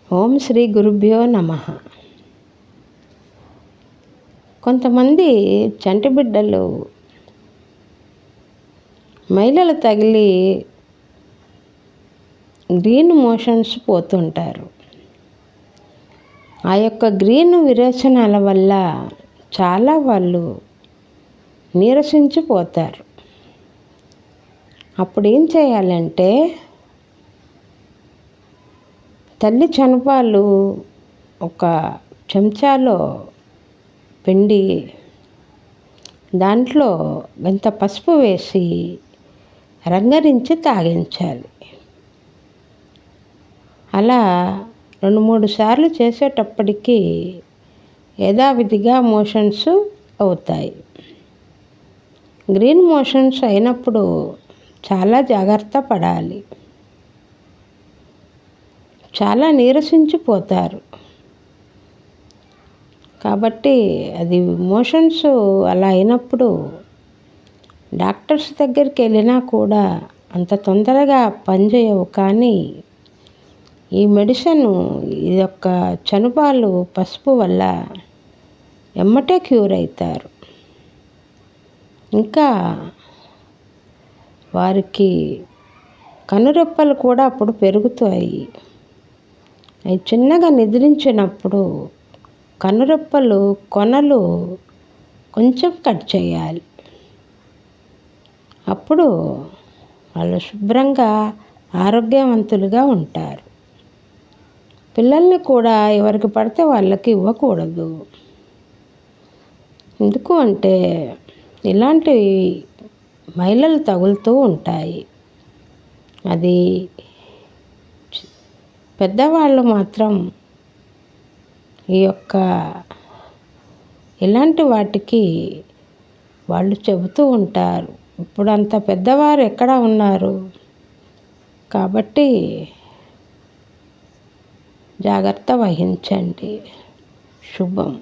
ఓం శ్రీ గురుభ్యో నమః. కొంతమంది చంటి బిడ్డలు మైలలు తగిలి గ్రీన్ మోషన్స్ పోతుంటారు. ఆ యొక్క గ్రీన్ విరేచనాల వల్ల చాలా వాళ్ళు నీరసించిపోతారు. అప్పుడు ఏం చేయాలంటే, తల్లి చనుపాలు ఒక చెంచాలో పిండి దాంట్లో ఇంత పసుపు వేసి రంగరించి తాగించాలి. అలా 2-3 సార్లు చేసేటప్పటికీ యథావిధిగా మోషన్స్ అవుతాయి. గ్రీన్ మోషన్స్ అయినప్పుడు చాలా జాగ్రత్త పడాలి. చాలా నీరసించిపోతారు. కాబట్టి అది మోషన్స్ అలా అయినప్పుడు డాక్టర్స్ దగ్గరికి వెళ్ళినా కూడా అంత తొందరగా పనిచేయవు. కానీ ఈ మెడిసిన్, ఈ యొక్క చనుబాలు పసుపు వల్ల ఎమ్మటే క్యూర్ అవుతారు. ఇంకా వారికి కనురెప్పలు కూడా అప్పుడు పెరుగుతాయి. అవి చిన్నగా నిద్రించినప్పుడు కనురెప్పలు కొనలు కొంచెం కట్ చేయాలి. అప్పుడు వాళ్ళు శుభ్రంగా ఆరోగ్యవంతులుగా ఉంటారు. పిల్లల్ని కూడా ఎవరికి పడితే వాళ్ళకి ఇవ్వకూడదు. ఎందుకు అంటే ఇలాంటి మైలలు తగులుతూ ఉంటాయి. అది పెద్దవాళ్ళు మాత్రం ఈ యొక్క ఇలాంటి వాటికి వాళ్ళు చెబుతూ ఉంటారు. ఇప్పుడు అంత పెద్దవారు ఎక్కడ ఉన్నారు? కాబట్టి జాగ్రత్త వహించండి. శుభం.